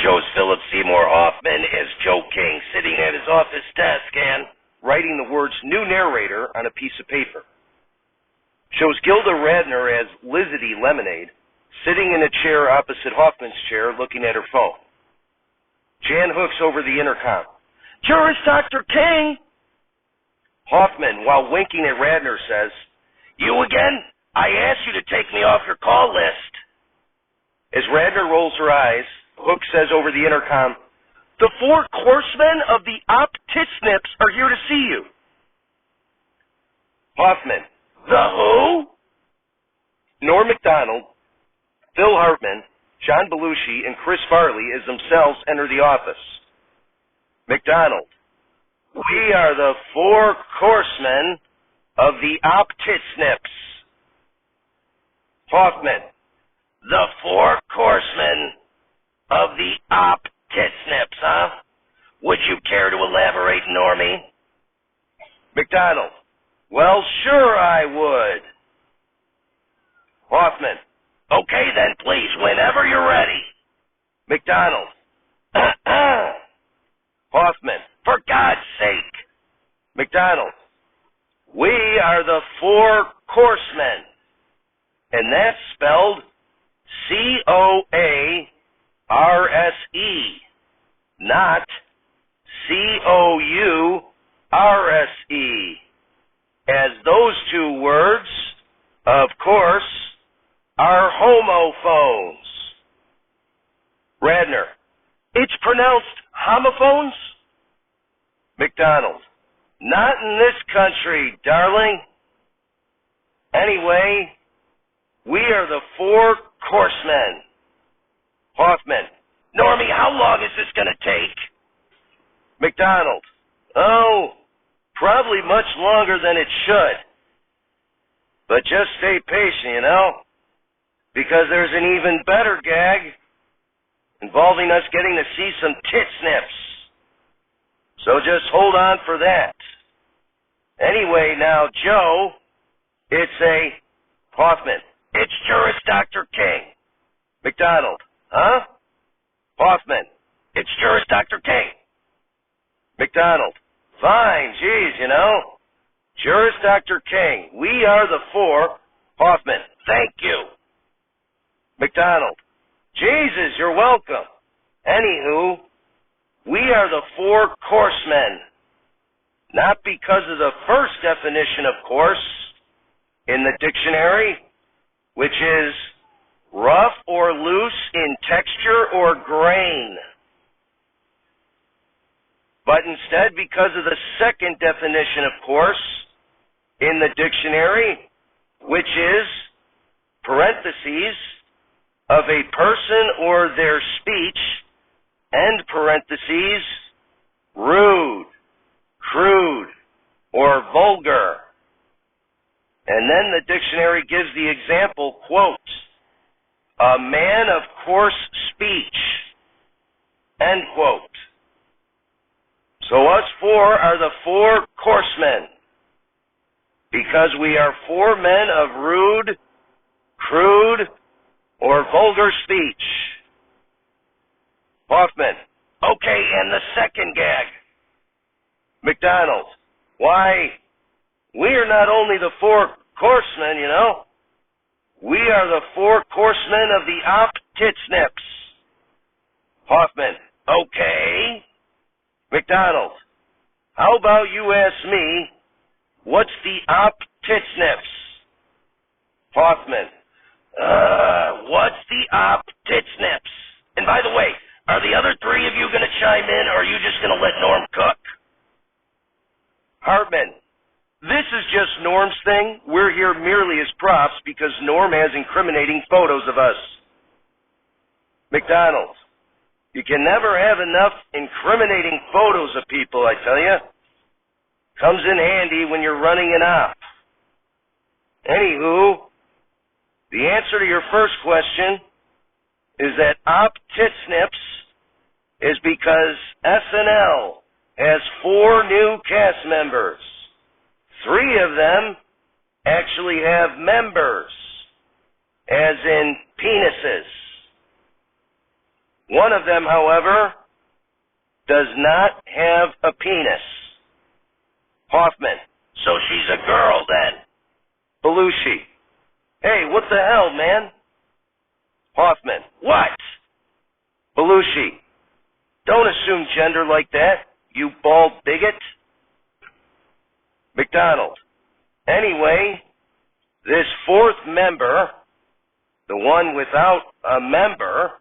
shows Philip Seymour Hoffman as Joe King sitting at his office desk and writing the words "new narrator" on a piece of paper. Shows Gilda Radner as Lizzie Lemonade sitting in a chair opposite Hoffman's chair looking at her phone. Jan hooks over the intercom. "Juris Dr. King!" Hoffman, while winking at Radner, says, "You again? I asked you to take me off your call list." As Radner rolls her eyes, Hook says over the intercom, "The 4 Coarsemen of the Tits are here to see you." Hoffman, "The who?" Norm McDonald, Phil Hartman, John Belushi, and Chris Farley as themselves enter the office. McDonald, "We are the 4 Coarsemen of the Tits. Hoffman, "The 4 Coarsemen of the Tits, huh? Would you care to elaborate, Normie?" McDonald, "Well, sure I would." Hoffman, "Okay then, please, whenever you're ready." McDonald, Hoffman, "For God's sake." McDonald, "We are the 4 Coarsemen. And that's spelled C-O-A-R-S-E, not C-O-U-R-S-E, as those 2 words, of course, are homophones." Radner, "It's pronounced homophones?" McDonald, "Not in this country, darling. Anyway, we are the 4 Coarsemen." Hoffman, "Normie, how long is this going to take?" McDonald, "Oh, probably much longer than it should. But just stay patient, because there's an even better gag involving us getting to see some tit snips. So just hold on for that. Anyway, now, Joe, it's a..." Hoffman, "It's Juris Dr. King." McDonald, "Huh?" Hoffman, "It's Juris Dr. King." McDonald, "Fine, geez, Juris Dr. King. We are the 4. Hoffman, "Thank you." McDonald, "Jesus, you're welcome. Anywho, we are the 4 Coarsemen. Not because of the first definition of coarse in the dictionary, which is rough or loose in texture or grain, but instead because of the second definition of coarse in the dictionary, which is parentheses of a person or their speech, end parentheses, rude, crude, or vulgar." And then the dictionary gives the example, quote, "a man of coarse speech," end quote. So us 4 are the 4 Coarsemen, because we are 4 men of rude, crude, or vulgar speech. Hoffman, "Okay, and the second gag." McDonald, "Why, we are not only the 4 Coarsemen, we are the 4 Coarsemen of the Tits. Hoffman, "Okay." McDonald, "How about you ask me, what's the Tits? Hoffman, "What's the Tits? And by the way, are the other 3 of you going to chime in, or are you just going to let Norm cook?" Hartman, "This is just Norm's thing. We're here merely as props because Norm has incriminating photos of us." McDonald, "You can never have enough incriminating photos of people, I tell you. Comes in handy when you're running an op. Anywho, the answer to your first question is that Tits is because SNL has 4 new cast members. 3 of them actually have members, as in penises. One of them, however, does not have a penis. Hoffman. So she's a girl then. Belushi. Hey, what the hell, man? Hoffman. What? Belushi. Don't assume gender like that, you bald bigot. McDonald. Anyway, this fourth member, the one without a member,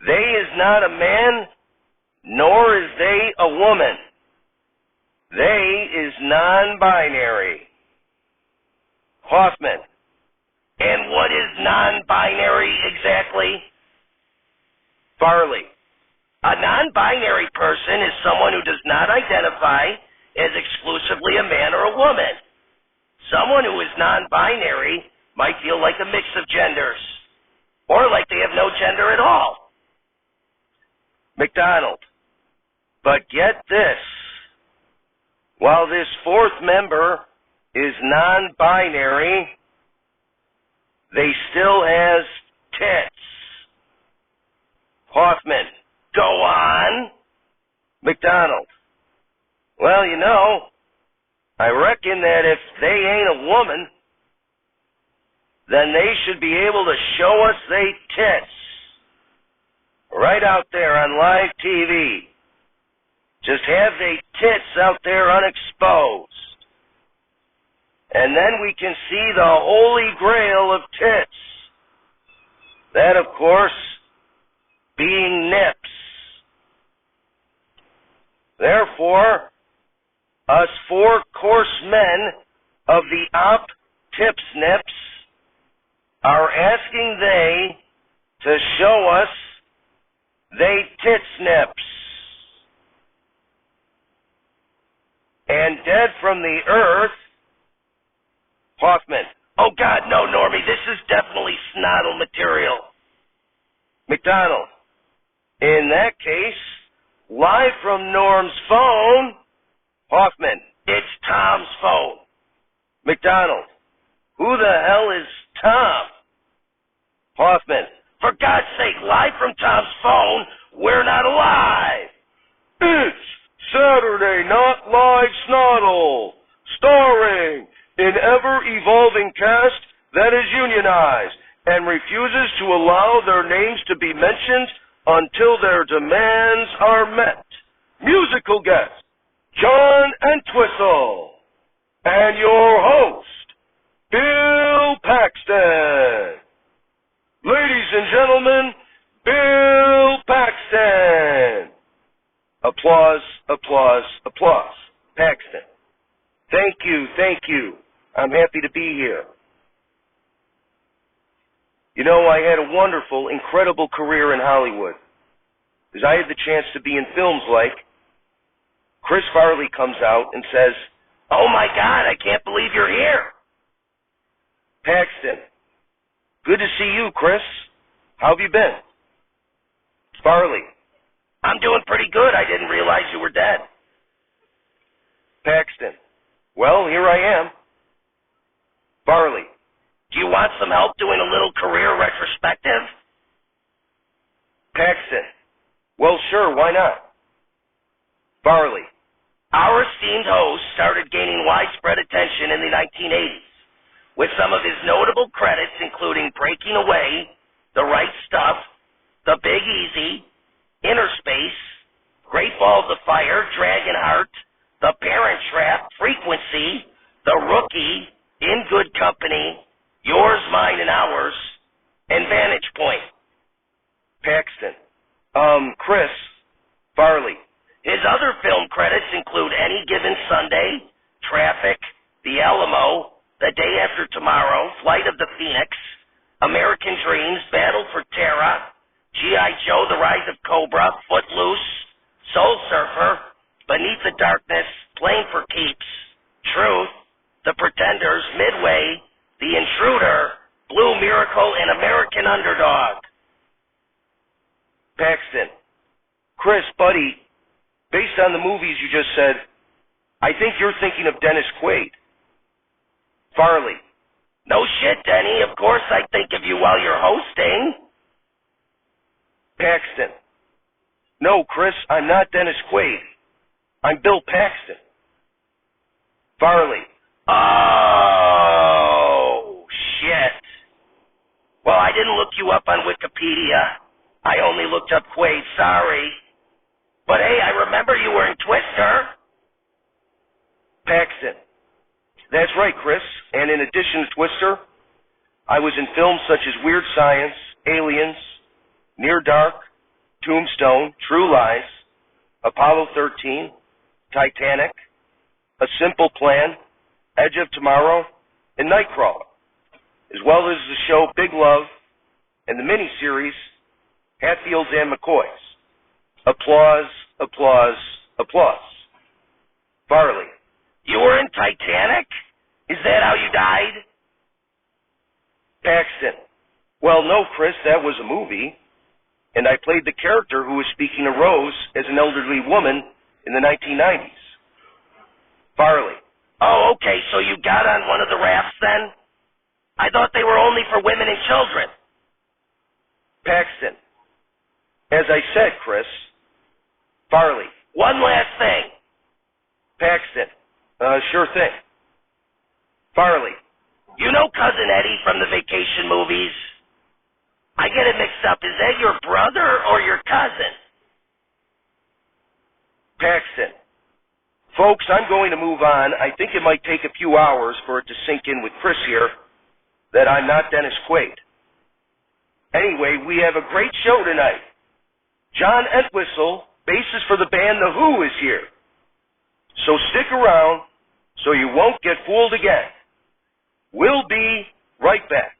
they is not a man, nor is they a woman. They is non-binary. Hoffman. And what is non-binary exactly? Farley. A non-binary person is someone who does not identify as exclusively a man or a woman. Someone who is non-binary might feel like a mix of genders, or like they have no gender at all. McDonald. But get this. While this fourth member is non-binary, they still has tits. Hoffman. Go on. McDonald. Well, you know, I reckon that if they ain't a woman, then they should be able to show us they tits. Right out there on live TV. Just have they tits out there unexposed. And then we can see the holy grail of tits. That, of course, being nips. Therefore, us four coarse men of the op tips nips are asking they to show us they tits nips. And dead from the earth, Hoffman. Oh God, no, Normie, this is definitely SNotL material. McDonald. In that case, live from Norm's phone, Hoffman. It's Tom's phone. McDonald. Who the hell is Tom? Hoffman. For God's sake, live from Tom's phone, we're not alive. It's Saturday Not Live SNotL, starring an ever-evolving cast that is unionized and refuses to allow their names to be mentioned until their demands are met. Musical guest, John Entwistle, and your host, Bill Paxton. Ladies and gentlemen, Bill Paxton. Applause, applause, applause. Paxton. Thank you, thank you. I'm happy to be here. You know, I had a wonderful, incredible career in Hollywood. Because I had the chance to be in films like Chris Farley comes out and says, "Oh my God, I can't believe you're here." Paxton. Good to see you, Chris. How have you been? Farley. I'm doing pretty good. I didn't realize you were dead. Paxton. Well, here I am. Farley. Do you want some help doing a little career retrospective? Paxton. Well, sure, why not? Farley. Our esteemed host started gaining widespread attention in the 1980s, with some of his notable credits including Breaking Away, The Right Stuff, The Big Easy, Inner Space, Great Balls of Fire, Dragonheart, The Parent Trap, Frequency, The Rookie, In Good Company, Yours, Mine, and Ours, and Vantage Point. Paxton. Chris. Farley. His other film credits include Any Given Sunday, Traffic, The Alamo, The Day After Tomorrow, Flight of the Phoenix, American Dreams, Battle for Terra, G.I. Joe, The Rise of Cobra, Footloose, Soul Surfer, Beneath the Darkness, Playing for Keeps, Truth, The Pretenders, Midway, The Intruder, Blue Miracle, and American Underdog. Paxton. Chris, buddy, based on the movies you just said, I think you're thinking of Dennis Quaid. Farley. No shit, Denny. Of course I think of you while you're hosting. Paxton. No, Chris, I'm not Dennis Quaid. I'm Bill Paxton. Farley. Oh, shit. Well, I didn't look you up on Wikipedia. I only looked up Quaid, sorry. But hey, I remember you were in Twister. Paxton. That's right, Chris. And in addition to Twister, I was in films such as Weird Science, Aliens, Near Dark, Tombstone, True Lies, Apollo 13, Titanic, A Simple Plan, Edge of Tomorrow, and Nightcrawler, as well as the show Big Love and the miniseries Hatfields and McCoys. Applause, applause, applause. Farley. You were in Titanic? Is that how you died? Paxton. Well, no, Chris, that was a movie. And I played the character who was speaking to Rose as an elderly woman in the 1990s. Farley. Oh, okay, so you got on one of the rafts then? I thought they were only for women and children. Paxton. As I said, Chris. Farley. One last thing. Paxton. Sure thing. Farley. You know Cousin Eddie from the Vacation movies? I get it mixed up. Is that your brother or your cousin? Paxton. Folks, I'm going to move on. I think it might take a few hours for it to sink in with Chris here that I'm not Dennis Quaid. Anyway, we have a great show tonight. John Entwistle, bassist for the band The Who, is here. So stick around so you won't get fooled again. We'll be right back.